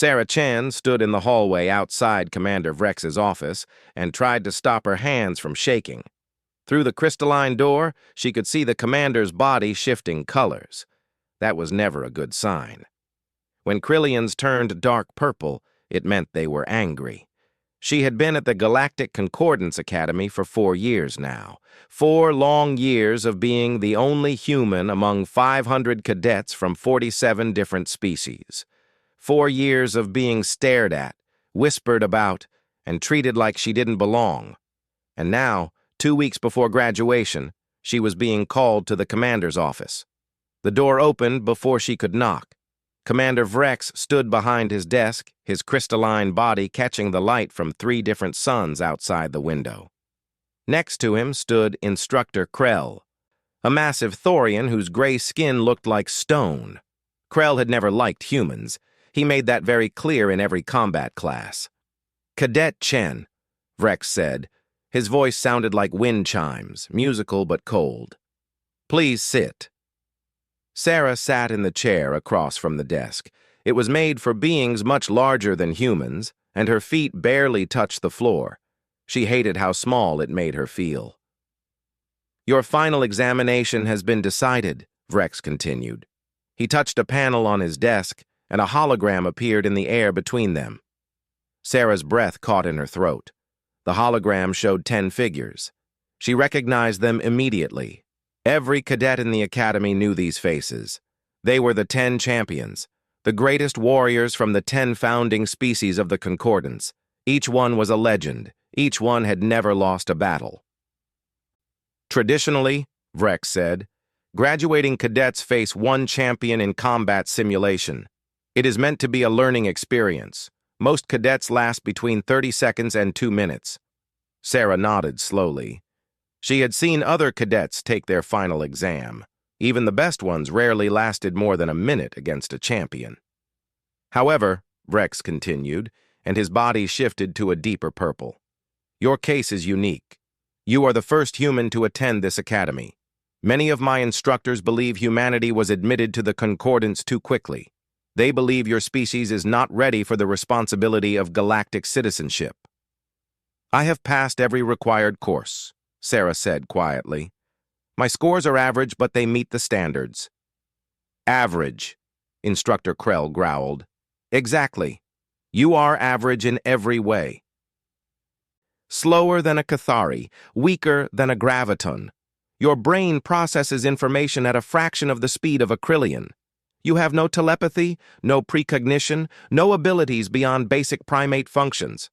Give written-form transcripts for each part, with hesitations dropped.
Sarah Chen stood in the hallway outside Commander Vrex's office and tried to stop her hands from shaking. Through the crystalline door, she could see the commander's body shifting colors. That was never a good sign. When Krillians turned dark purple, it meant they were angry. She had been at the Galactic Concordance Academy for 4 years now. 4 long years of being the only human among 500 cadets from 47 different species. 4 years of being stared at, whispered about, and treated like she didn't belong. And now, 2 weeks before graduation, she was being called to the commander's office. The door opened before she could knock. Commander Vrex stood behind his desk, his crystalline body catching the light from 3 different suns outside the window. Next to him stood Instructor Krell, a massive Thorian whose gray skin looked like stone. Krell had never liked humans. He made that very clear in every combat class. "Cadet Chen," Vrex said. His voice sounded like wind chimes, musical but cold. "Please sit." Sarah sat in the chair across from the desk. It was made for beings much larger than humans, and her feet barely touched the floor. She hated how small it made her feel. "Your final examination has been decided," Vrex continued. He touched a panel on his desk, and a hologram appeared in the air between them. Sarah's breath caught in her throat. The hologram showed 10 figures. She recognized them immediately. Every cadet in the academy knew these faces. They were the 10 champions, the greatest warriors from the 10 founding species of the Concordance. Each one was a legend. Each one had never lost a battle. "Traditionally," Vrex said, "graduating cadets face one champion in combat simulation. It is meant to be a learning experience. Most cadets last between 30 seconds and 2 minutes. Sarah nodded slowly. She had seen other cadets take their final exam. Even the best ones rarely lasted more than a minute against a champion. "However," Vrex continued, and his body shifted to a deeper purple, "your case is unique. You are the first human to attend this academy. Many of my instructors believe humanity was admitted to the Concordance too quickly. They believe your species is not ready for the responsibility of galactic citizenship." "I have passed every required course," Sarah said quietly. "My scores are average, but they meet the standards." "Average," Instructor Krell growled. "Exactly. You are average in every way. Slower than a Cathari, weaker than a graviton. Your brain processes information at a fraction of the speed of a Krillian. You have no telepathy, no precognition, no abilities beyond basic primate functions."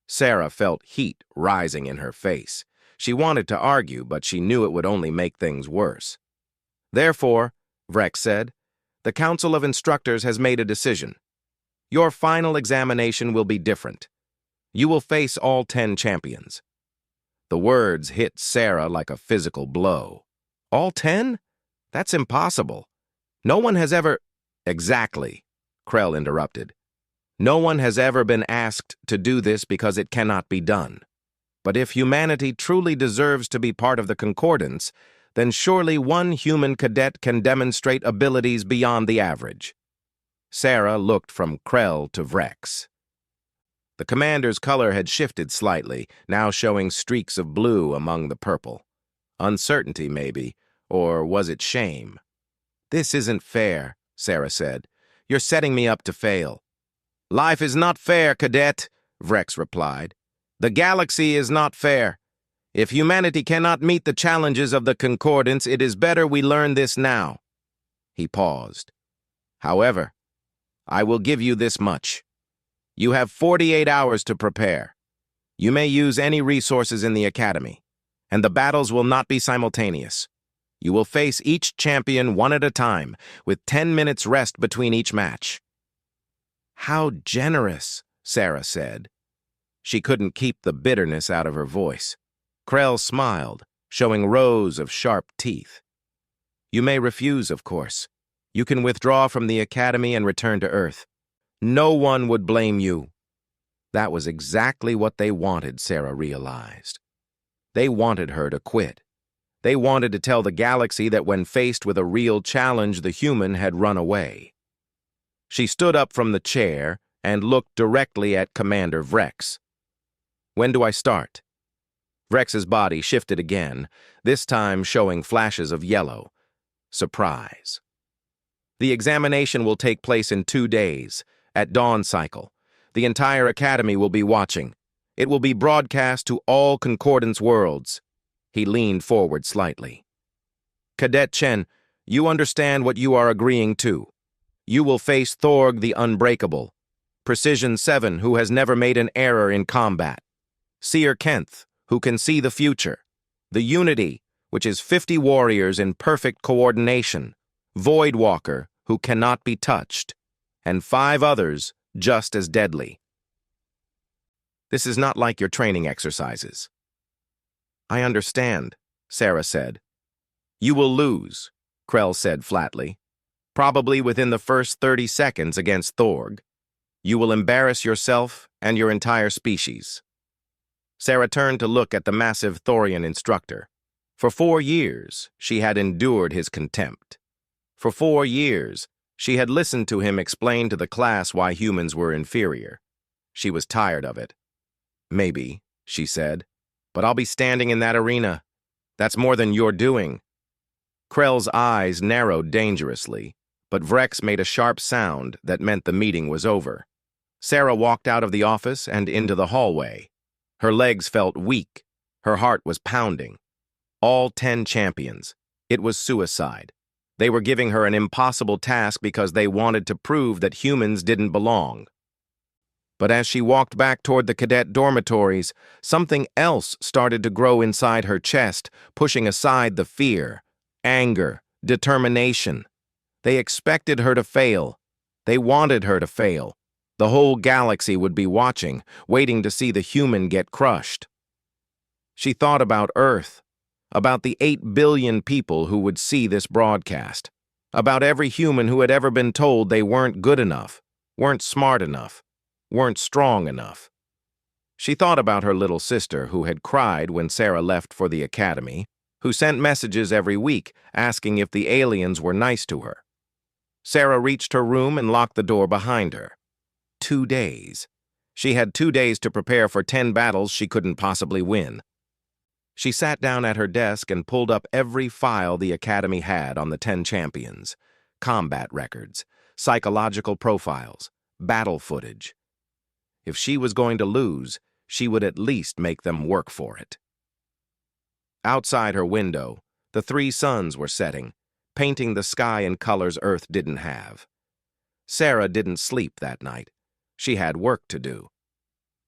Sarah felt heat rising in her face. She wanted to argue, but she knew it would only make things worse. "Therefore," Vrex said, "the Council of Instructors has made a decision. Your final examination will be different. You will face all 10 champions." The words hit Sarah like a physical blow. "All 10? That's impossible. No one has ever—" "Exactly," Krell interrupted. "No one has ever been asked to do this because it cannot be done. But if humanity truly deserves to be part of the Concordance, then surely one human cadet can demonstrate abilities beyond the average." Sarah looked from Krell to Vrex. The commander's color had shifted slightly, now showing streaks of blue among the purple. Uncertainty, maybe, or was it shame? "This isn't fair," Sarah said. "You're setting me up to fail." "Life is not fair, cadet," Vrex replied. "The galaxy is not fair. If humanity cannot meet the challenges of the Concordance, it is better we learn this now." He paused. "However, I will give you this much. You have 48 hours to prepare. You may use any resources in the academy, and the battles will not be simultaneous. You will face each champion one at a time, with 10 minutes rest between each match." "How generous," Sarah said. She couldn't keep the bitterness out of her voice. Krell smiled, showing rows of sharp teeth. "You may refuse, of course. You can withdraw from the academy and return to Earth. No one would blame you." That was exactly what they wanted, Sarah realized. They wanted her to quit. They wanted to tell the galaxy that when faced with a real challenge, the human had run away. She stood up from the chair and looked directly at Commander Vrex. "When do I start?" Vrex's body shifted again, this time showing flashes of yellow. Surprise. "The examination will take place in 2 days, at dawn cycle. The entire Academy will be watching. It will be broadcast to all Concordance worlds." He leaned forward slightly. "Cadet Chen, you understand what you are agreeing to. You will face Thorg the Unbreakable, Precision 7, who has never made an error in combat, Seer Kenth, who can see the future, the Unity, which is 50 warriors in perfect coordination, Voidwalker, who cannot be touched, and 5 others just as deadly. This is not like your training exercises." "I understand," Sarah said. "You will lose," Krell said flatly. "Probably within the first 30 seconds against Thorg. You will embarrass yourself and your entire species." Sarah turned to look at the massive Thorian instructor. For 4 years, she had endured his contempt. For 4 years, she had listened to him explain to the class why humans were inferior. She was tired of it. "Maybe," she said, "but I'll be standing in that arena. That's more than you're doing." Krell's eyes narrowed dangerously, but Vrex made a sharp sound that meant the meeting was over. Sarah walked out of the office and into the hallway. Her legs felt weak. Her heart was pounding. All 10 champions. It was suicide. They were giving her an impossible task because they wanted to prove that humans didn't belong. But as she walked back toward the cadet dormitories, something else started to grow inside her chest, pushing aside the fear, anger, determination. They expected her to fail. They wanted her to fail. The whole galaxy would be watching, waiting to see the human get crushed. She thought about Earth, about the 8 billion people who would see this broadcast, about every human who had ever been told they weren't good enough, weren't smart enough, weren't strong enough. She thought about her little sister who had cried when Sarah left for the academy, who sent messages every week asking if the aliens were nice to her. Sarah reached her room and locked the door behind her. 2 days. She had 2 days to prepare for 10 battles she couldn't possibly win. She sat down at her desk and pulled up every file the Academy had on the 10 champions. Combat records, psychological profiles, battle footage. If she was going to lose, she would at least make them work for it. Outside her window, the 3 suns were setting, painting the sky in colors Earth didn't have. Sarah didn't sleep that night. She had work to do.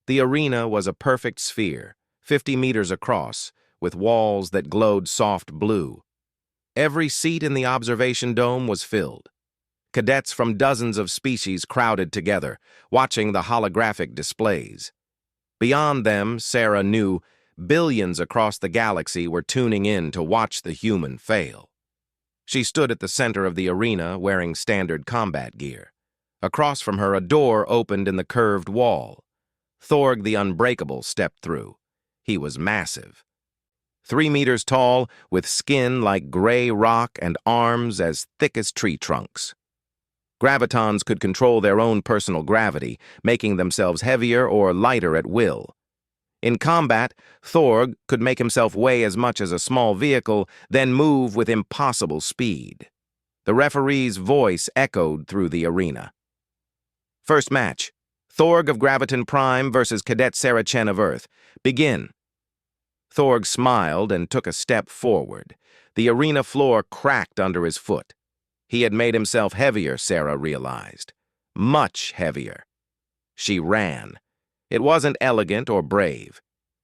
The arena was a perfect sphere, 50 meters across, with walls that glowed soft blue. Every seat in the observation dome was filled. Cadets from dozens of species crowded together, watching the holographic displays. Beyond them, Sarah knew, billions across the galaxy were tuning in to watch the human fail. She stood at the center of the arena wearing standard combat gear. Across from her, a door opened in the curved wall. Thorg the Unbreakable stepped through. He was massive. 3 meters tall, with skin like gray rock and arms as thick as tree trunks. Gravitons could control their own personal gravity, making themselves heavier or lighter at will. In combat, Thorg could make himself weigh as much as a small vehicle, then move with impossible speed. The referee's voice echoed through the arena. "First match, Thorg of Graviton Prime versus Cadet Sarah Chen of Earth. Begin." Thorg smiled and took a step forward. The arena floor cracked under his foot. He had made himself heavier, Sarah realized. Much heavier. She ran. It wasn't elegant or brave.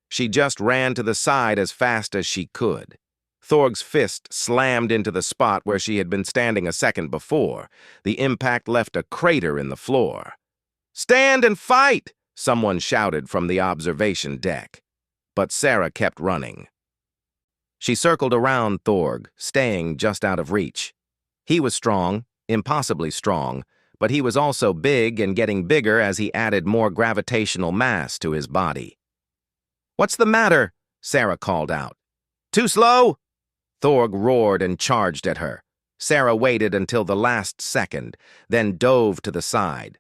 She just ran to the side as fast as she could. Thorg's fist slammed into the spot where she had been standing a second before. The impact left a crater in the floor. "Stand and fight!" someone shouted from the observation deck. But Sarah kept running. She circled around Thorg, staying just out of reach. He was strong, impossibly strong, but he was also big and getting bigger as he added more gravitational mass to his body. "What's the matter?" Sarah called out. "Too slow?" Thorg roared and charged at her. Sarah waited until the last second, then dove to the side.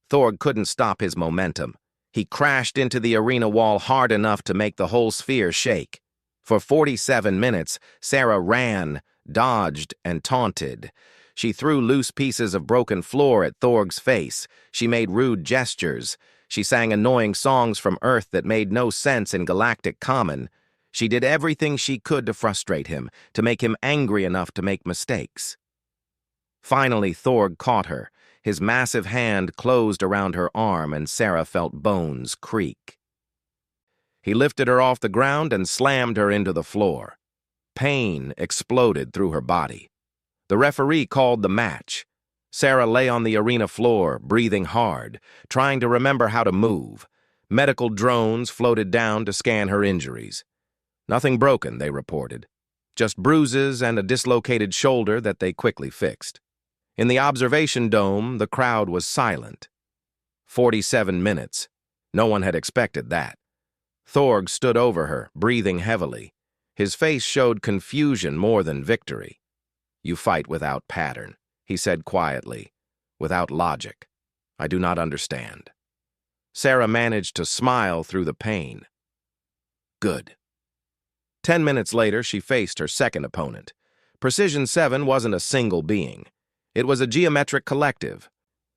Thorg couldn't stop his momentum. He crashed into the arena wall hard enough to make the whole sphere shake. For 47 minutes, Sarah ran, dodged, and taunted. She threw loose pieces of broken floor at Thorg's face. She made rude gestures. She sang annoying songs from Earth that made no sense in Galactic Common. She did everything she could to frustrate him, to make him angry enough to make mistakes. Finally, Thorg caught her. His massive hand closed around her arm, and Sarah felt bones creak. He lifted her off the ground and slammed her into the floor. Pain exploded through her body. The referee called the match. Sarah lay on the arena floor, breathing hard, trying to remember how to move. Medical drones floated down to scan her injuries. Nothing broken, they reported. Just bruises and a dislocated shoulder that they quickly fixed. In the observation dome, the crowd was silent. 47 minutes. No one had expected that. Thorg stood over her, breathing heavily. His face showed confusion more than victory. "You fight without pattern," he said quietly, "without logic. I do not understand." Sarah managed to smile through the pain. Good. 10 minutes later, she faced her second opponent. Precision 7 wasn't a single being. It was a geometric collective,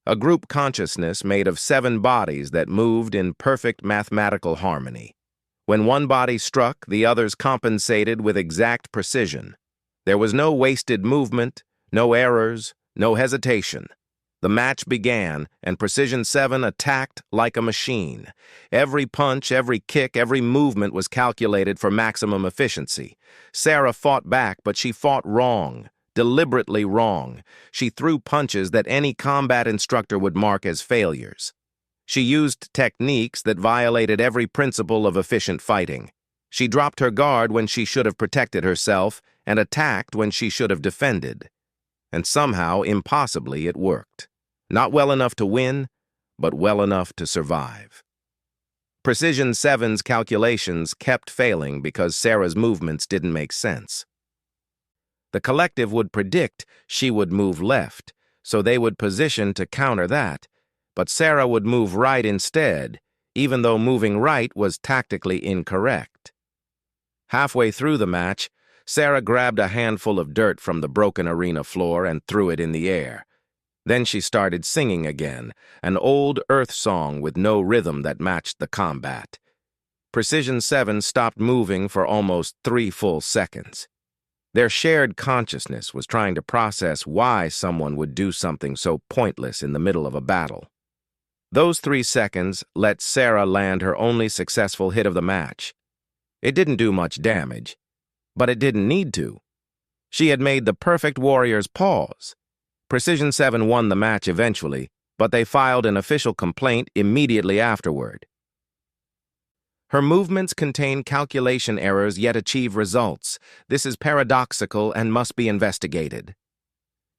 a group consciousness made of 7 bodies that moved in perfect mathematical harmony. When one body struck, the others compensated with exact precision. There was no wasted movement, no errors, no hesitation. The match began, and Precision 7 attacked like a machine. Every punch, every kick, every movement was calculated for maximum efficiency. Sarah fought back, but she fought wrong, deliberately wrong. She threw punches that any combat instructor would mark as failures. She used techniques that violated every principle of efficient fighting. She dropped her guard when she should have protected herself and attacked when she should have defended. And somehow, impossibly, it worked. Not well enough to win, but well enough to survive. Precision 7's calculations kept failing because Sarah's movements didn't make sense. The collective would predict she would move left, so they would position to counter that, but Sarah would move right instead, even though moving right was tactically incorrect. Halfway through the match, Sarah grabbed a handful of dirt from the broken arena floor and threw it in the air. Then she started singing again, an old Earth song with no rhythm that matched the combat. Precision 7 stopped moving for almost 3 full seconds. Their shared consciousness was trying to process why someone would do something so pointless in the middle of a battle. Those 3 seconds let Sarah land her only successful hit of the match. It didn't do much damage, but it didn't need to. She had made the perfect warrior's pause. Precision 7 won the match eventually, but they filed an official complaint immediately afterward. Her movements contain calculation errors yet achieve results. This is paradoxical and must be investigated.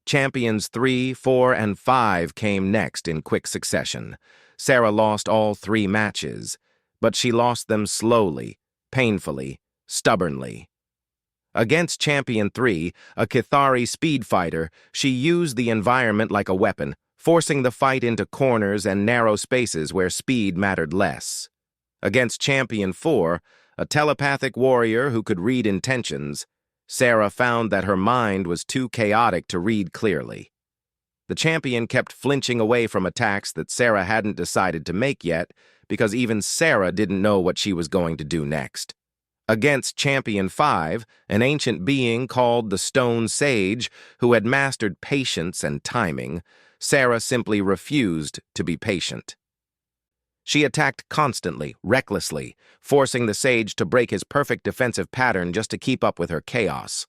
Champions 3, 4, and 5 came next in quick succession. Sarah lost all 3 matches, but she lost them slowly, painfully, stubbornly. Against Champion 3, a Kithari speed fighter, she used the environment like a weapon, forcing the fight into corners and narrow spaces where speed mattered less. Against Champion 4, a telepathic warrior who could read intentions, Sarah found that her mind was too chaotic to read clearly. The champion kept flinching away from attacks that Sarah hadn't decided to make yet, because even Sarah didn't know what she was going to do next. Against Champion 5, an ancient being called the Stone Sage, who had mastered patience and timing, Sarah simply refused to be patient. She attacked constantly, recklessly, forcing the sage to break his perfect defensive pattern just to keep up with her chaos.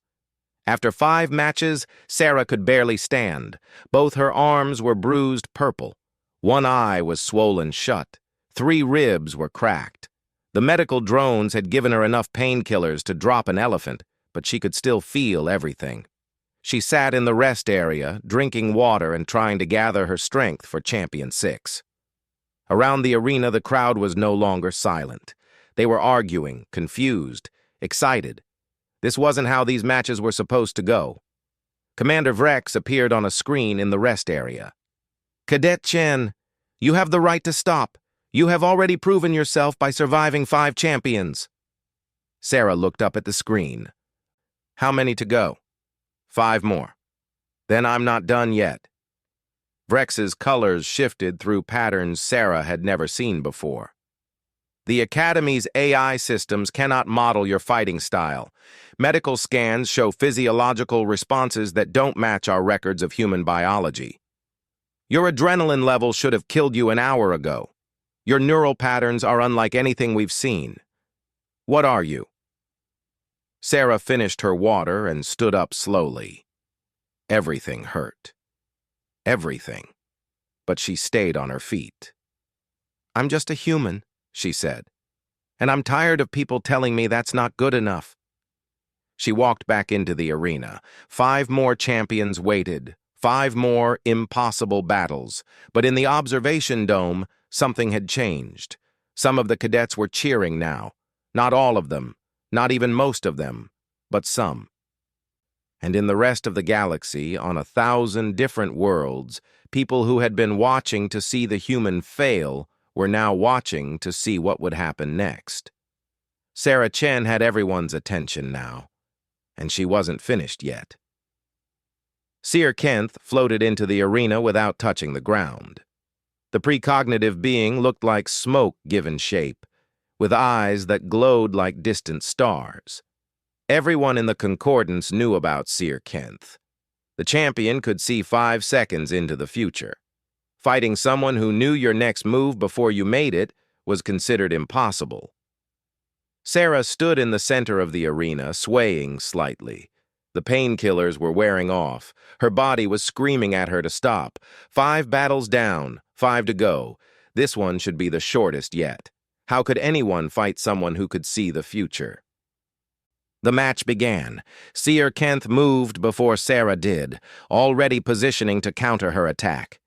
After 5 matches, Sarah could barely stand. Both her arms were bruised purple. One eye was swollen shut. 3 ribs were cracked. The medical drones had given her enough painkillers to drop an elephant, but she could still feel everything. She sat in the rest area, drinking water and trying to gather her strength for Champion 6. Around the arena, the crowd was no longer silent. They were arguing, confused, excited. This wasn't how these matches were supposed to go. Commander Vrex appeared on a screen in the rest area. Cadet Chen, you have the right to stop. You have already proven yourself by surviving 5 champions. Sarah looked up at the screen. How many to go? 5 more. Then I'm not done yet. Vrex's colors shifted through patterns Sarah had never seen before. The Academy's AI systems cannot model your fighting style. Medical scans show physiological responses that don't match our records of human biology. Your adrenaline level should have killed you an hour ago. Your neural patterns are unlike anything we've seen. What are you? Sarah finished her water and stood up slowly. Everything hurt. Everything. But she stayed on her feet. I'm just a human, she said. And I'm tired of people telling me that's not good enough. She walked back into the arena. 5 more champions waited. 5 more impossible battles. But in the observation dome, something had changed. Some of the cadets were cheering now. Not all of them. Not even most of them. But some. And in the rest of the galaxy, on 1,000 different worlds, people who had been watching to see the human fail were now watching to see what would happen next. Sarah Chen had everyone's attention now, and she wasn't finished yet. Seer Kenth floated into the arena without touching the ground. The precognitive being looked like smoke given shape, with eyes that glowed like distant stars. Everyone in the Concordance knew about Seer Kenth. The champion could see 5 seconds into the future. Fighting someone who knew your next move before you made it was considered impossible. Sarah stood in the center of the arena, swaying slightly. The painkillers were wearing off. Her body was screaming at her to stop. 5 battles down, 5 to go. This one should be the shortest yet. How could anyone fight someone who could see the future? The match began. Seer Kenth moved before Sarah did, already positioning to counter her attack.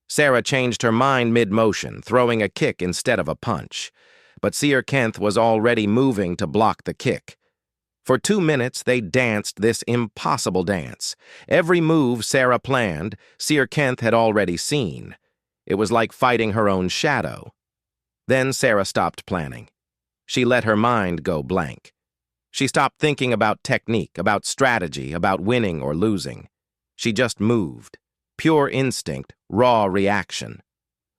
Sarah changed her mind mid-motion, throwing a kick instead of a punch. But Seer Kenth was already moving to block the kick. For 2 minutes, they danced this impossible dance. Every move Sarah planned, Seer Kenth had already seen. It was like fighting her own shadow. Then Sarah stopped planning. She let her mind go blank. She stopped thinking about technique, about strategy, about winning or losing. She just moved. Pure instinct, raw reaction.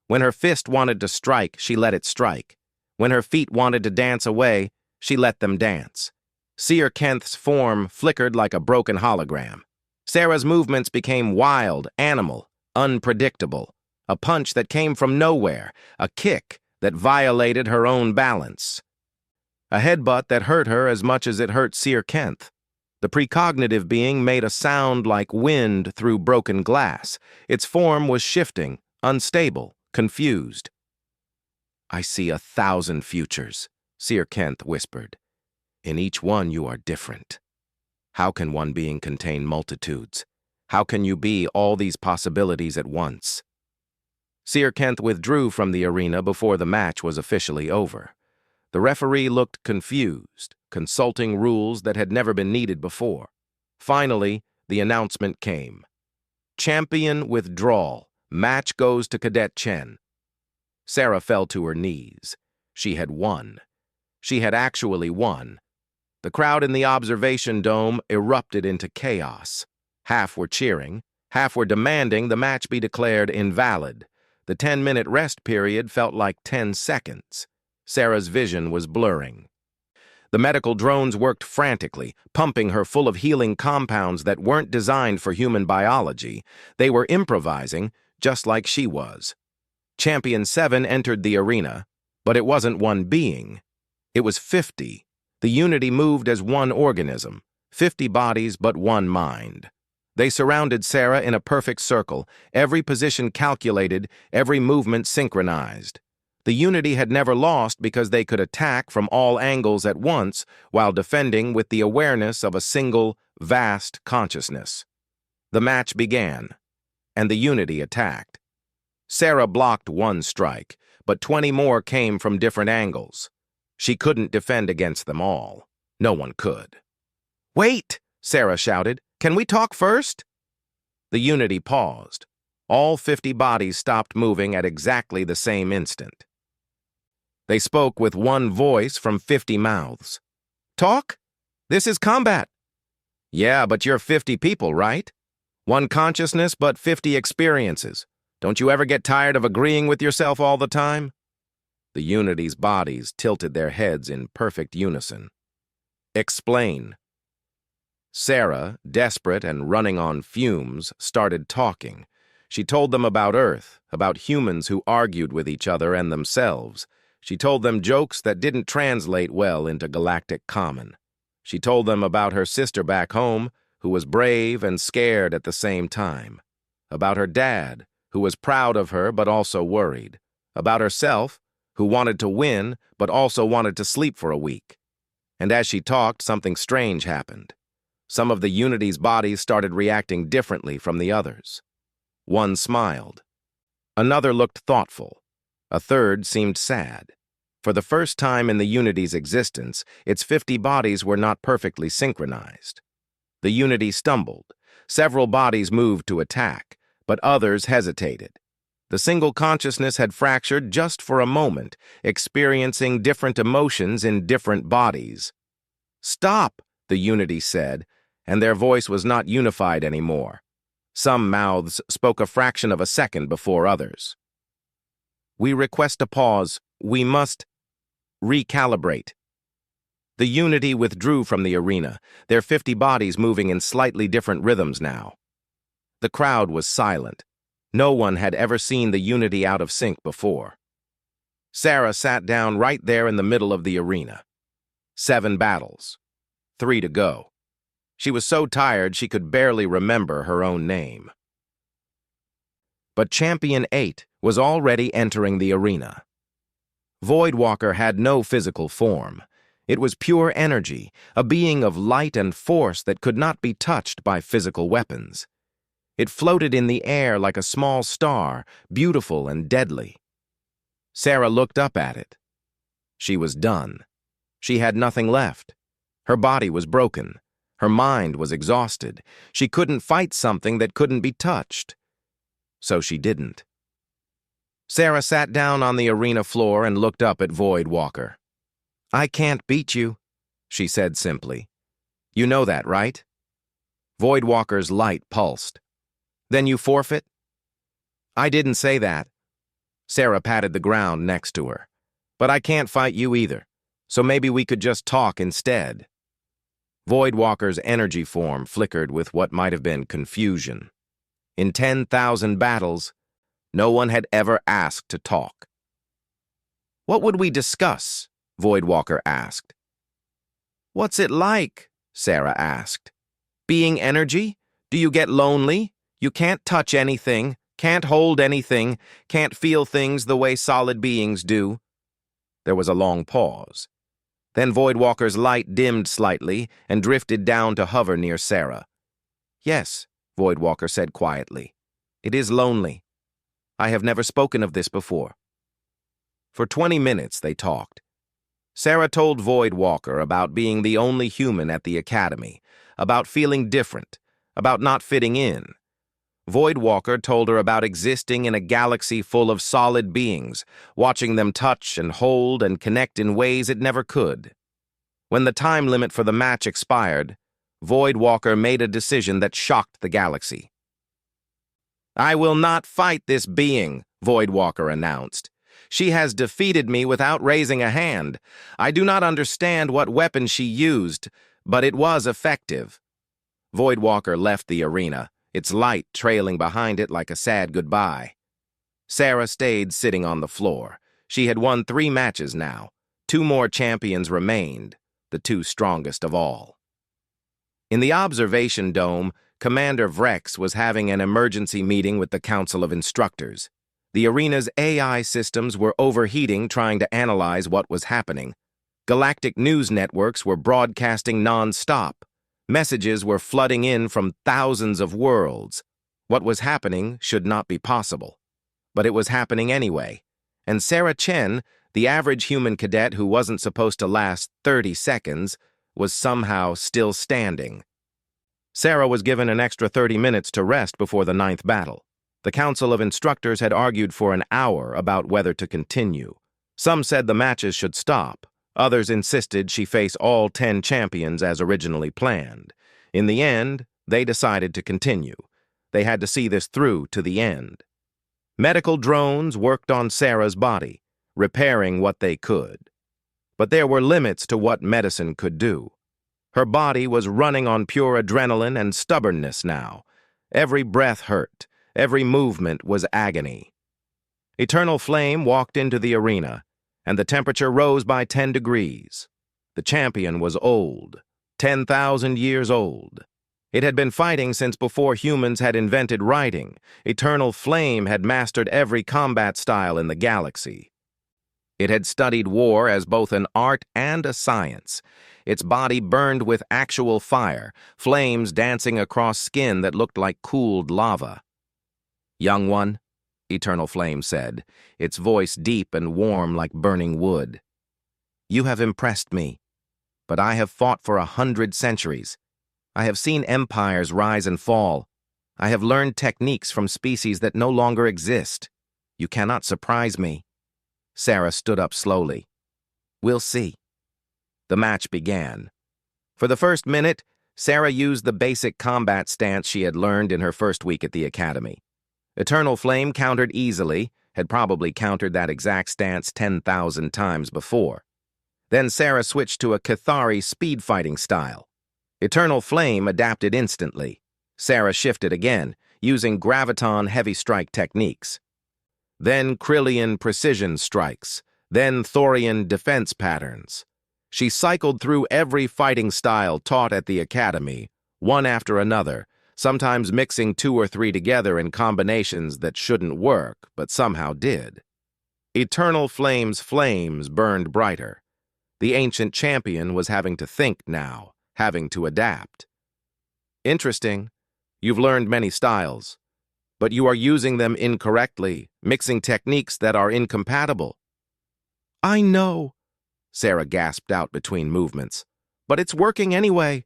When her fist wanted to strike, she let it strike. When her feet wanted to dance away, she let them dance. Seer Kenth's form flickered like a broken hologram. Sarah's movements became wild, animal, unpredictable. A punch that came from nowhere, a kick that violated her own balance. A headbutt that hurt her as much as it hurt Seer Kenth. The precognitive being made a sound like wind through broken glass. Its form was shifting, unstable, confused. I see 1,000 futures, Seer Kenth whispered. In each one you are different. How can one being contain multitudes? How can you be all these possibilities at once? Seer Kenth withdrew from the arena before the match was officially over. The referee looked confused, consulting rules that had never been needed before. Finally, the announcement came. Champion withdrawal. Match goes to Cadet Chen. Sarah fell to her knees. She had won. She had actually won. The crowd in the observation dome erupted into chaos. Half were cheering, half were demanding the match be declared invalid. The 10-minute rest period felt like 10 seconds. Sarah's vision was blurring. The medical drones worked frantically, pumping her full of healing compounds that weren't designed for human biology. They were improvising, just like she was. Champion 7 entered the arena, but it wasn't one being. It was 50. The unity moved as one organism, 50 bodies but one mind. They surrounded Sarah in a perfect circle, every position calculated, every movement synchronized. The unity had never lost because they could attack from all angles at once while defending with the awareness of a single, vast consciousness. The match began, and the unity attacked. Sarah blocked one strike, but 20 more came from different angles. She couldn't defend against them all. No one could. "Wait!" Sarah shouted. "Can we talk first?" The Unity paused. All 50 bodies stopped moving at exactly the same instant. They spoke with one voice from 50 mouths. "Talk? This is combat." "Yeah, but you're 50 people, right? One consciousness, but 50 experiences. Don't you ever get tired of agreeing with yourself all the time?" The Unity's bodies tilted their heads in perfect unison. "Explain." Sarah, desperate and running on fumes, started talking. She told them about Earth, about humans who argued with each other and themselves. She told them jokes that didn't translate well into galactic common. She told them about her sister back home, who was brave and scared at the same time. About her dad, who was proud of her but also worried. About herself, who wanted to win but also wanted to sleep for a week. And as she talked, something strange happened. Some of the Unity's bodies started reacting differently from the others. One smiled. Another looked thoughtful. A third seemed sad. For the first time in the Unity's existence, its 50 bodies were not perfectly synchronized. The Unity stumbled. Several bodies moved to attack, but others hesitated. The single consciousness had fractured just for a moment, experiencing different emotions in different bodies. "Stop," the Unity said, and their voice was not unified anymore. Some mouths spoke a fraction of a second before others. "We request a pause. We must recalibrate." The Unity withdrew from the arena, their 50 bodies moving in slightly different rhythms now. The crowd was silent. No one had ever seen the Unity out of sync before. Sarah sat down right there in the middle of the arena. 7 battles. 3 to go. She was so tired she could barely remember her own name. But Champion 8 was already entering the arena. Voidwalker had no physical form. It was pure energy, a being of light and force that could not be touched by physical weapons. It floated in the air like a small star, beautiful and deadly. Sarah looked up at it. She was done. She had nothing left. Her body was broken. Her mind was exhausted. She couldn't fight something that couldn't be touched. So she didn't. Sarah sat down on the arena floor and looked up at Voidwalker. "I can't beat you," she said simply. "You know that, right?" Voidwalker's light pulsed. "Then you forfeit?" "I didn't say that." Sarah patted the ground next to her. "But I can't fight you either, so maybe we could just talk instead." Voidwalker's energy form flickered with what might have been confusion. In 10,000 battles, no one had ever asked to talk. "What would we discuss?" Voidwalker asked. "What's it like?" Sarah asked. "Being energy? Do you get lonely? You can't touch anything, can't hold anything, can't feel things the way solid beings do." There was a long pause. Then Voidwalker's light dimmed slightly and drifted down to hover near Sarah. "Yes," Voidwalker said quietly. "It is lonely. I have never spoken of this before." For 20 minutes they talked. Sarah told Voidwalker about being the only human at the academy, about feeling different, about not fitting in. Voidwalker told her about existing in a galaxy full of solid beings, watching them touch and hold and connect in ways it never could. When the time limit for the match expired, Voidwalker made a decision that shocked the galaxy. "I will not fight this being," Voidwalker announced. "She has defeated me without raising a hand. I do not understand what weapon she used, but it was effective." Voidwalker left the arena, its light trailing behind it like a sad goodbye. Sarah stayed sitting on the floor. She had won 3 matches now. 2 more champions remained, the 2 strongest of all. In the observation dome, Commander Vrex was having an emergency meeting with the Council of Instructors. The arena's AI systems were overheating trying to analyze what was happening. Galactic news networks were broadcasting non-stop. Messages were flooding in from thousands of worlds. What was happening should not be possible. But it was happening anyway. And Sarah Chen, the average human cadet who wasn't supposed to last 30 seconds, was somehow still standing. Sarah was given an extra 30 minutes to rest before the ninth battle. The Council of Instructors had argued for an hour about whether to continue. Some said the matches should stop. Others insisted she face all 10 champions as originally planned. In the end, they decided to continue. They had to see this through to the end. Medical drones worked on Sarah's body, repairing what they could. But there were limits to what medicine could do. Her body was running on pure adrenaline and stubbornness now. Every breath hurt. Every movement was agony. Eternal Flame walked into the arena, and the temperature rose by 10 degrees. The champion was old, 10,000 years old. It had been fighting since before humans had invented writing. Eternal Flame had mastered every combat style in the galaxy. It had studied war as both an art and a science. Its body burned with actual fire, flames dancing across skin that looked like cooled lava. "Young one," Eternal Flame said, its voice deep and warm like burning wood. "You have impressed me, but I have fought for 100 centuries. I have seen empires rise and fall. I have learned techniques from species that no longer exist. You cannot surprise me." Sarah stood up slowly. "We'll see." The match began. For the first minute, Sarah used the basic combat stance she had learned in her first week at the academy. Eternal Flame countered easily, had probably countered that exact stance 10,000 times before. Then Sarah switched to a Cathari speed fighting style. Eternal Flame adapted instantly. Sarah shifted again, using graviton heavy strike techniques. Then Krillian precision strikes, then Thorian defense patterns. She cycled through every fighting style taught at the academy, one after another, sometimes mixing 2 or 3 together in combinations that shouldn't work, but somehow did. Eternal Flame's flames burned brighter. The ancient champion was having to think now, having to adapt. "Interesting. You've learned many styles, but you are using them incorrectly, mixing techniques that are incompatible." "I know," Sarah gasped out between movements, "but it's working anyway."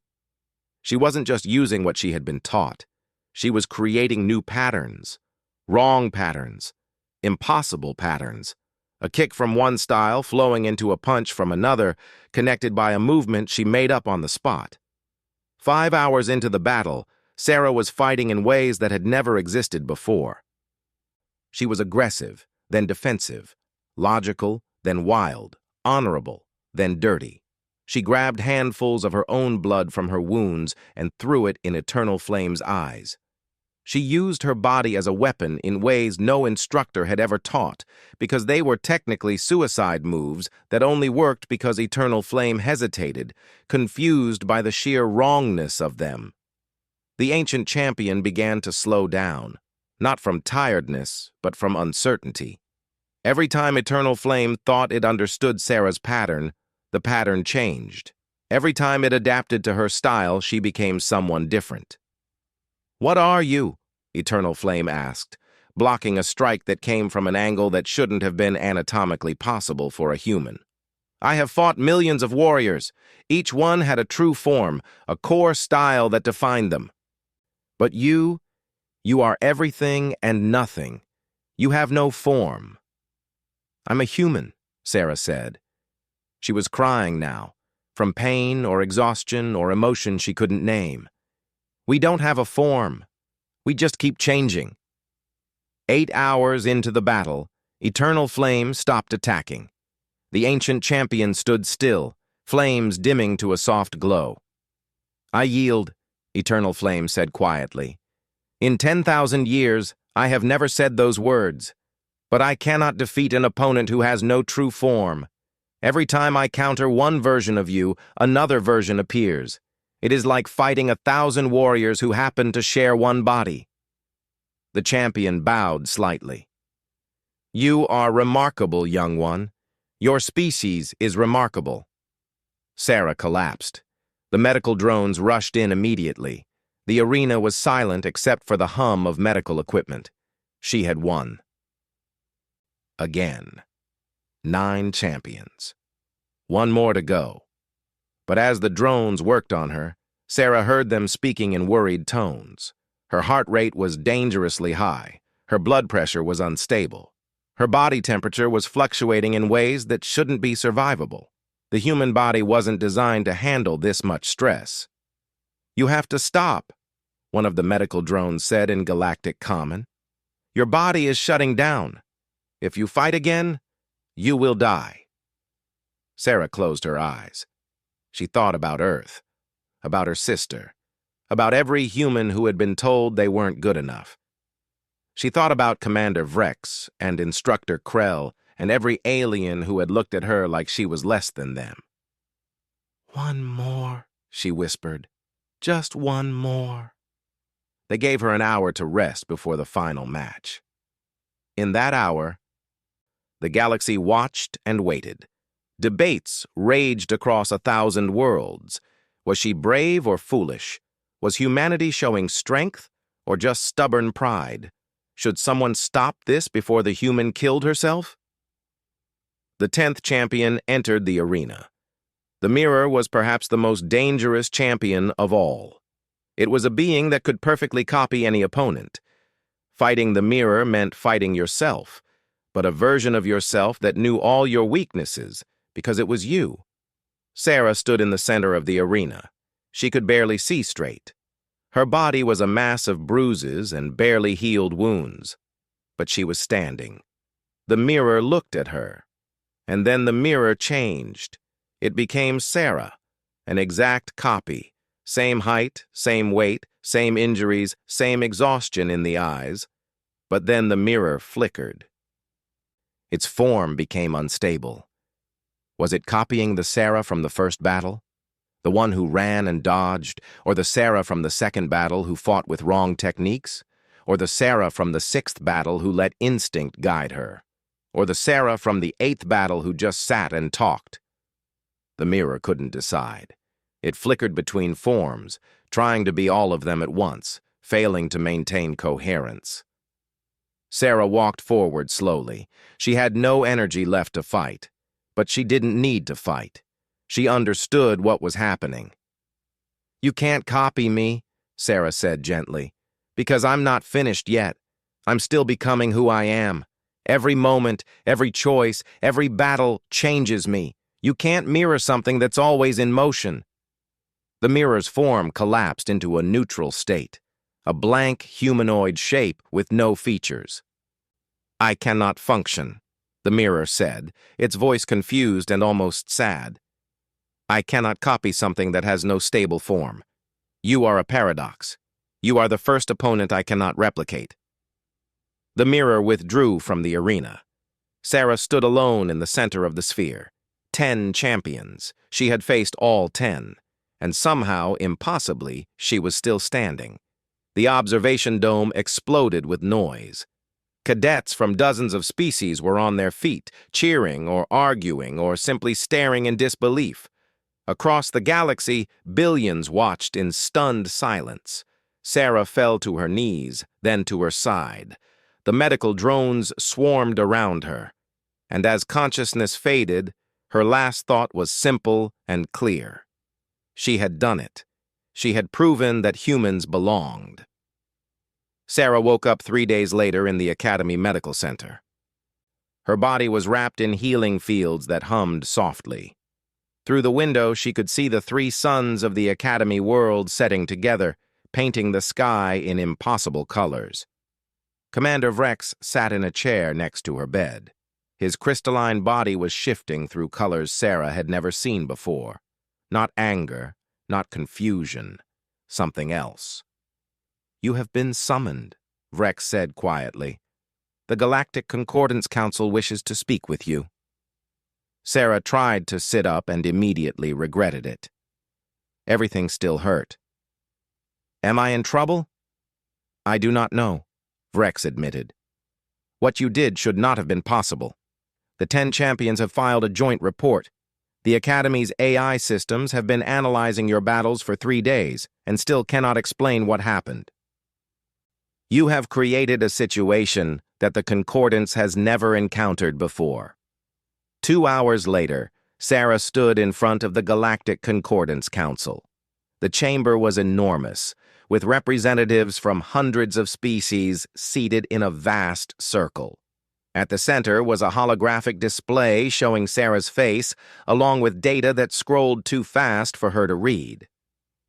She wasn't just using what she had been taught. She was creating new patterns. Wrong patterns. Impossible patterns. A kick from one style flowing into a punch from another, connected by a movement she made up on the spot. 5 hours into the battle, Sarah was fighting in ways that had never existed before. She was aggressive, then defensive, logical, then wild, honorable, then dirty. She grabbed handfuls of her own blood from her wounds and threw it in Eternal Flame's eyes. She used her body as a weapon in ways no instructor had ever taught, because they were technically suicide moves that only worked because Eternal Flame hesitated, confused by the sheer wrongness of them. The ancient champion began to slow down, not from tiredness, but from uncertainty. Every time Eternal Flame thought it understood Sarah's pattern, the pattern changed. Every time it adapted to her style, she became someone different. "What are you?" Eternal Flame asked, blocking a strike that came from an angle that shouldn't have been anatomically possible for a human. "I have fought millions of warriors. Each one had a true form, a core style that defined them. But you are everything and nothing. You have no form." "I'm a human," Sarah said. She was crying now, from pain or exhaustion or emotion she couldn't name. "We don't have a form. We just keep changing." 8 hours into the battle, Eternal Flame stopped attacking. The ancient champion stood still, flames dimming to a soft glow. "I yield," Eternal Flame said quietly. "In 10,000 years, I have never said those words. But I cannot defeat an opponent who has no true form. Every time I counter one version of you, another version appears. It is like fighting 1,000 warriors who happen to share one body." The champion bowed slightly. "You are remarkable, young one. Your species is remarkable." Sarah collapsed. The medical drones rushed in immediately. The arena was silent except for the hum of medical equipment. She had won. Again. 9 champions. One more to go. But as the drones worked on her, Sarah heard them speaking in worried tones. Her heart rate was dangerously high. Her blood pressure was unstable. Her body temperature was fluctuating in ways that shouldn't be survivable. The human body wasn't designed to handle this much stress. "You have to stop," one of the medical drones said in Galactic Common. "Your body is shutting down. If you fight again, you will die." Sarah closed her eyes. She thought about Earth, about her sister, about every human who had been told they weren't good enough. She thought about Commander Vrex and Instructor Krell and every alien who had looked at her like she was less than them. "One more," she whispered. "Just one more." They gave her an hour to rest before the final match. In that hour, the galaxy watched and waited. Debates raged across 1,000 worlds. Was she brave or foolish? Was humanity showing strength or just stubborn pride? Should someone stop this before the human killed herself? The 10th champion entered the arena. The mirror was perhaps the most dangerous champion of all. It was a being that could perfectly copy any opponent. Fighting the mirror meant fighting yourself, but a version of yourself that knew all your weaknesses, because it was you. Sarah stood in the center of the arena. She could barely see straight. Her body was a mass of bruises and barely healed wounds. But she was standing. The mirror looked at her. And then the mirror changed. It became Sarah, an exact copy. Same height, same weight, same injuries, same exhaustion in the eyes. But then the mirror flickered. Its form became unstable. Was it copying the Sarah from the first battle? The one who ran and dodged, or the Sarah from the second battle who fought with wrong techniques, or the Sarah from the 6th battle who let instinct guide her, or the Sarah from the 8th battle who just sat and talked? The mirror couldn't decide. It flickered between forms, trying to be all of them at once, failing to maintain coherence. Sarah walked forward slowly. She had no energy left to fight, but she didn't need to fight. She understood what was happening. "You can't copy me," Sarah said gently, "because I'm not finished yet. I'm still becoming who I am. Every moment, every choice, every battle changes me. You can't mirror something that's always in motion." The mirror's form collapsed into a neutral state, a blank humanoid shape with no features. "I cannot function," the mirror said, its voice confused and almost sad. "I cannot copy something that has no stable form. You are a paradox. You are the first opponent I cannot replicate." The mirror withdrew from the arena. Sarah stood alone in the center of the sphere. 10 champions. She had faced all 10. And somehow, impossibly, she was still standing. The observation dome exploded with noise. Cadets from dozens of species were on their feet, cheering or arguing or simply staring in disbelief. Across the galaxy, billions watched in stunned silence. Sarah fell to her knees, then to her side. The medical drones swarmed around her. And as consciousness faded, her last thought was simple and clear. She had done it. She had proven that humans belonged. Sarah woke up 3 days later in the Academy Medical Center. Her body was wrapped in healing fields that hummed softly. Through the window, she could see the 3 suns of the Academy world setting together, painting the sky in impossible colors. Commander Vrex sat in a chair next to her bed. His crystalline body was shifting through colors Sarah had never seen before. Not anger, not confusion, something else. "You have been summoned," Vrex said quietly. "The Galactic Concordance Council wishes to speak with you." Sarah tried to sit up and immediately regretted it. Everything still hurt. "Am I in trouble?" "I do not know," Vrex admitted. "What you did should not have been possible. The 10 champions have filed a joint report. The Academy's AI systems have been analyzing your battles for 3 days and still cannot explain what happened. You have created a situation that the Concordance has never encountered before." 2 hours later, Sarah stood in front of the Galactic Concordance Council. The chamber was enormous, with representatives from hundreds of species seated in a vast circle. At the center was a holographic display showing Sarah's face, along with data that scrolled too fast for her to read.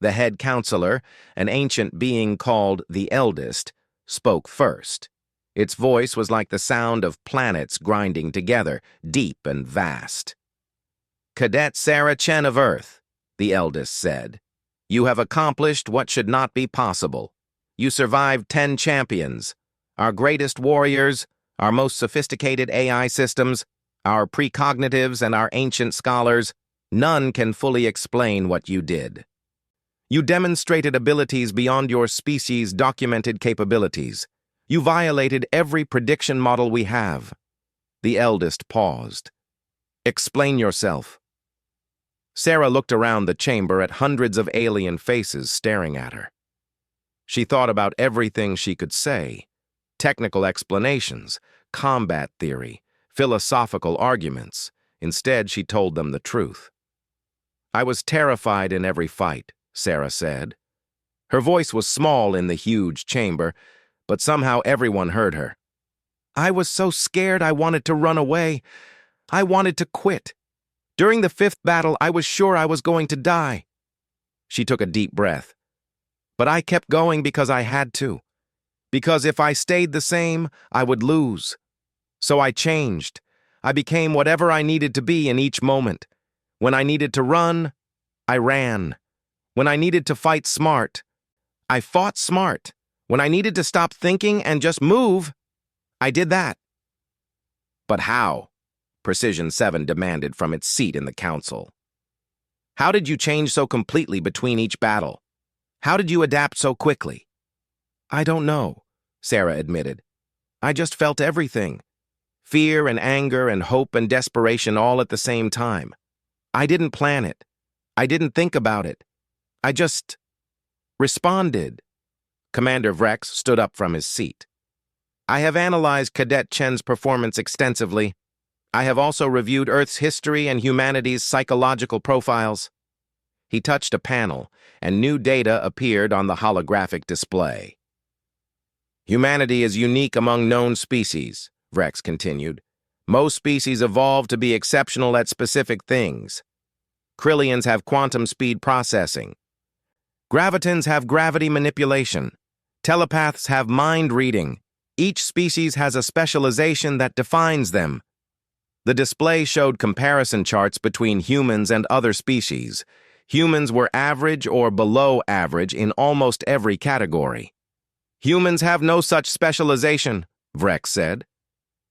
The head counselor, an ancient being called the Eldest, spoke first. Its voice was like the sound of planets grinding together, deep and vast. "Cadet Sarah Chen of Earth," the Eldest said, "you have accomplished what should not be possible. You survived 10 champions, our greatest warriors, our most sophisticated AI systems, our precognitives, and our ancient scholars. None can fully explain what you did. You demonstrated abilities beyond your species' documented capabilities. You violated every prediction model we have." The Eldest paused. "Explain yourself." Sarah looked around the chamber at hundreds of alien faces staring at her. She thought about everything she could say: technical explanations, combat theory, philosophical arguments. Instead, she told them the truth. "I was terrified in every fight," Sarah said. Her voice was small in the huge chamber, but somehow everyone heard her. "I was so scared I wanted to run away. I wanted to quit. During the 5th battle, I was sure I was going to die." She took a deep breath. "But I kept going because I had to. Because if I stayed the same, I would lose. So I changed. I became whatever I needed to be in each moment. When I needed to run, I ran. When I needed to fight smart, I fought smart. When I needed to stop thinking and just move, I did that." "But how?" Precision 7 demanded from its seat in the council. "How did you change so completely between each battle? How did you adapt so quickly?" "I don't know," Sarah admitted. "I just felt everything. Fear and anger and hope and desperation all at the same time. I didn't plan it. I didn't think about it. I just responded." Commander Vrex stood up from his seat. "I have analyzed Cadet Chen's performance extensively. I have also reviewed Earth's history and humanity's psychological profiles." He touched a panel, and new data appeared on the holographic display. "Humanity is unique among known species," Vrex continued. "Most species evolved to be exceptional at specific things. Krillians have quantum speed processing. Gravitans have gravity manipulation. Telepaths have mind reading. Each species has a specialization that defines them." The display showed comparison charts between humans and other species. Humans were average or below average in almost every category. "Humans have no such specialization," Vrex said.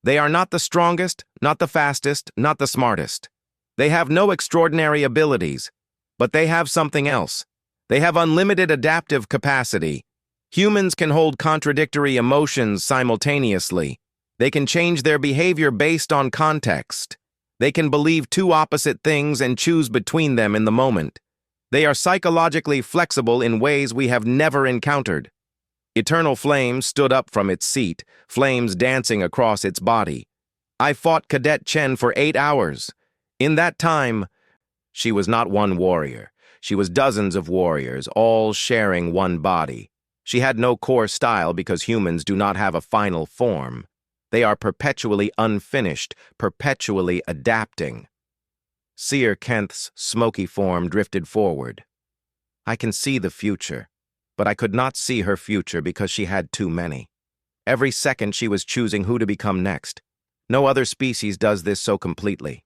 "They are not the strongest, not the fastest, not the smartest. They have no extraordinary abilities, but they have something else. They have unlimited adaptive capacity. Humans can hold contradictory emotions simultaneously. They can change their behavior based on context. They can believe two opposite things and choose between them in the moment. They are psychologically flexible in ways we have never encountered." Eternal Flame stood up from its seat, flames dancing across its body. "I fought Cadet Chen for 8 hours. In that time, she was not one warrior. She was dozens of warriors, all sharing one body. She had no core style because humans do not have a final form. They are perpetually unfinished, perpetually adapting." Seer Kenth's smoky form drifted forward. "I can see the future, but I could not see her future because she had too many. Every second she was choosing who to become next. No other species does this so completely."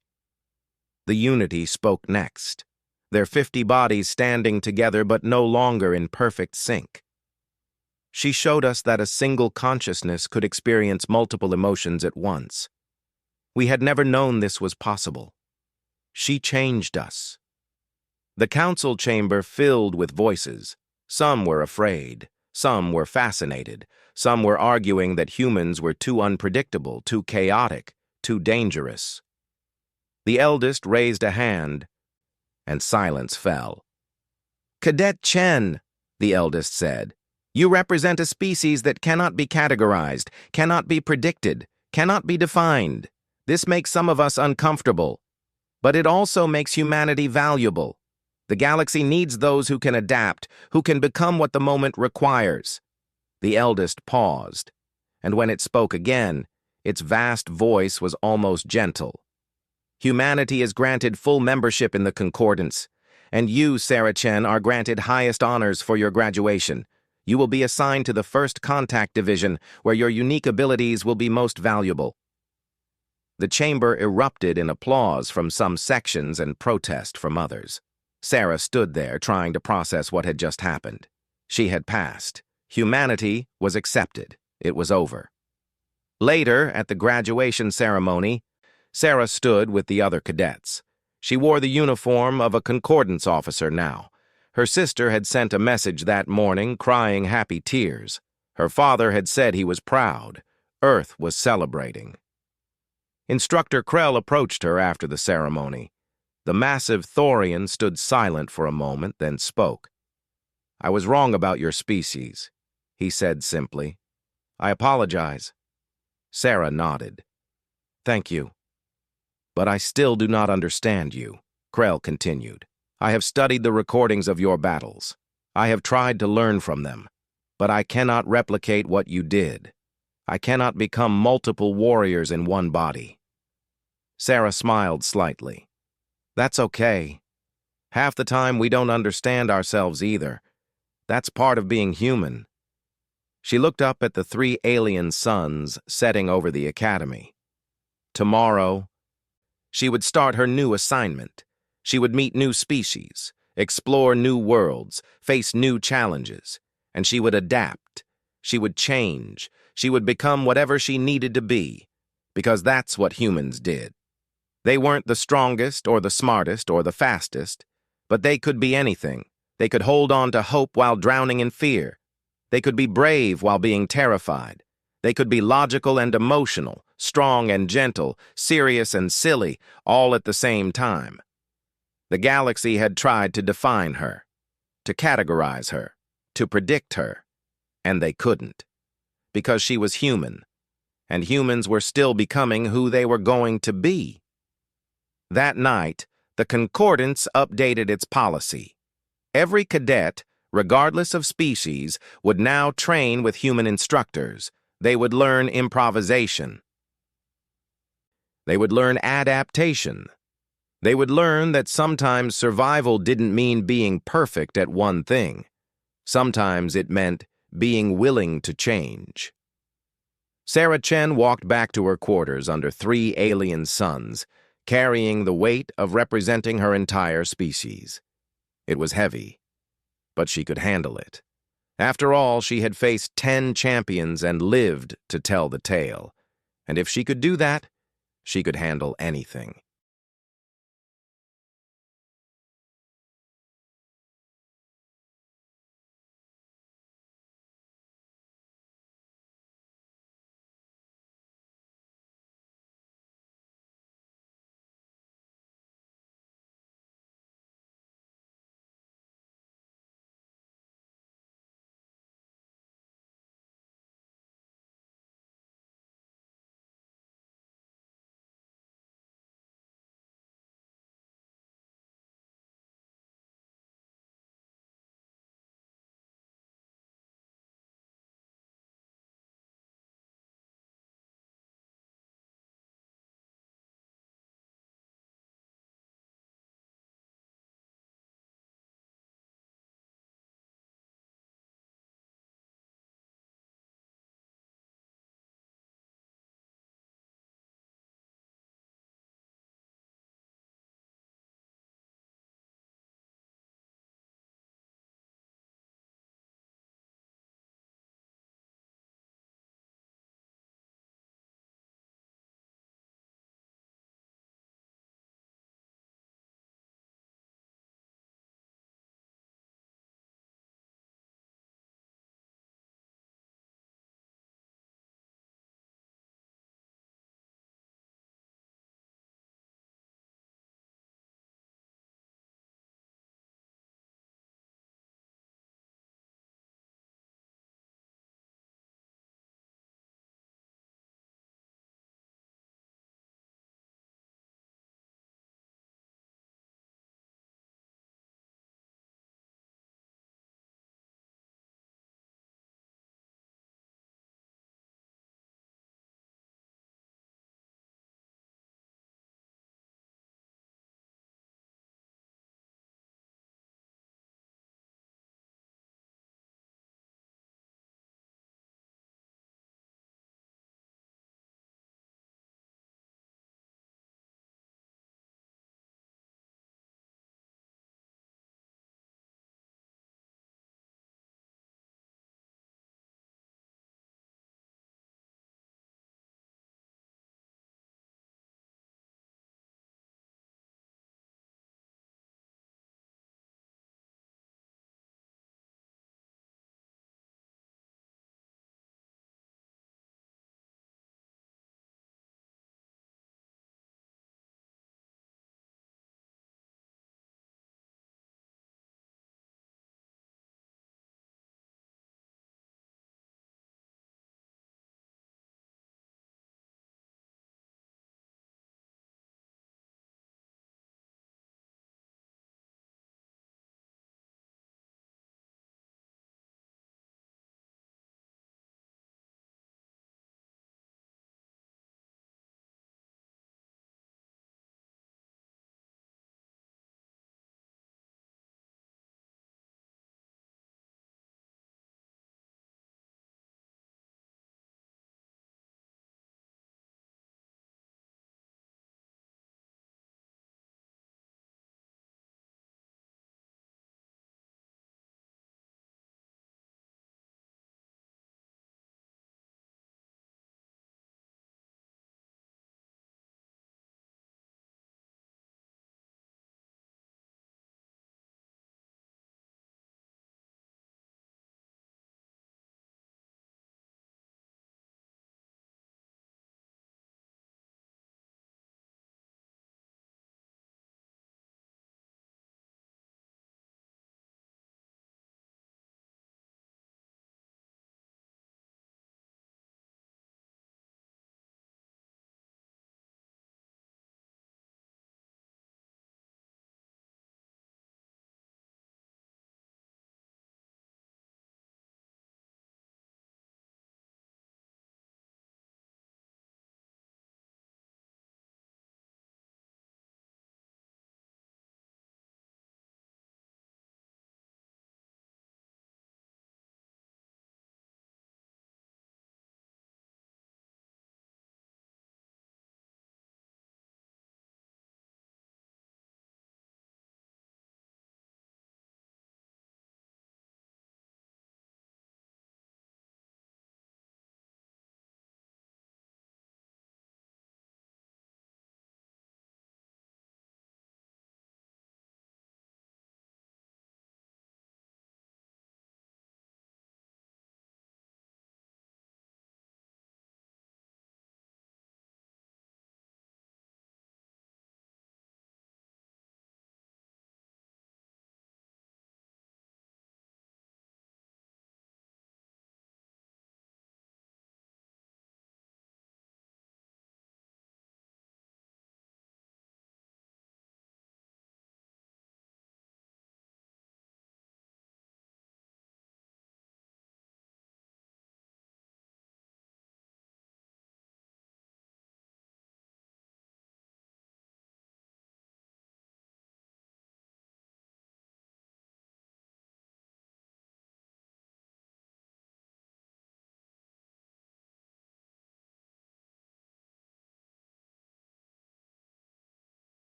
The Unity spoke next, their 50 bodies standing together but no longer in perfect sync. She showed us that a single consciousness could experience multiple emotions at once. We had never known this was possible. She changed us. The council chamber filled with voices. Some were afraid, some were fascinated, some were arguing that humans were too unpredictable, too chaotic, too dangerous. The Eldest raised a hand, and silence fell. "Cadet Chen," the Eldest said, "you represent a species that cannot be categorized, cannot be predicted, cannot be defined. This makes some of us uncomfortable, but it also makes humanity valuable. The galaxy needs those who can adapt, who can become what the moment requires. The eldest paused, and when it spoke again, its vast voice was almost gentle. Humanity is granted full membership in the Concordance, and you, Sarah Chen, are granted highest honors for your graduation. You will be assigned to the First Contact Division, where your unique abilities will be most valuable. The chamber erupted in applause from some sections and protest from others. Sarah stood there trying to process what had just happened. She had passed. Humanity was accepted. It was over. Later, at the graduation ceremony, Sarah stood with the other cadets. She wore the uniform of a Concordance officer now. Her sister had sent a message that morning, crying happy tears. Her father had said he was proud. Earth was celebrating. Instructor Krell approached her after the ceremony. The massive Thorian stood silent for a moment, then spoke. "I was wrong about your species," he said simply. "I apologize." Sarah nodded. "Thank you. But I still do not understand you," Krell continued. "I have studied the recordings of your battles. I have tried to learn from them, but I cannot replicate what you did. I cannot become multiple warriors in one body." Sarah smiled slightly. "That's okay. Half the time we don't understand ourselves either. That's part of being human." She looked up at the 3 alien suns setting over the academy. Tomorrow, she would start her new assignment. She would meet new species, explore new worlds, face new challenges, and she would adapt. She would change. She would become whatever she needed to be, because that's what humans did. They weren't the strongest or the smartest or the fastest, but they could be anything. They could hold on to hope while drowning in fear. They could be brave while being terrified. They could be logical and emotional, strong and gentle, serious and silly, all at the same time. The galaxy had tried to define her, to categorize her, to predict her, and they couldn't, because she was human, and humans were still becoming who they were going to be. That night, the Concordance updated its policy. Every cadet, regardless of species, would now train with human instructors. They would learn improvisation. They would learn adaptation. They would learn that sometimes survival didn't mean being perfect at one thing. Sometimes it meant being willing to change. Sarah Chen walked back to her quarters under 3 alien suns, carrying the weight of representing her entire species. It was heavy, but she could handle it. After all, she had faced 10 champions and lived to tell the tale. And if she could do that, she could handle anything.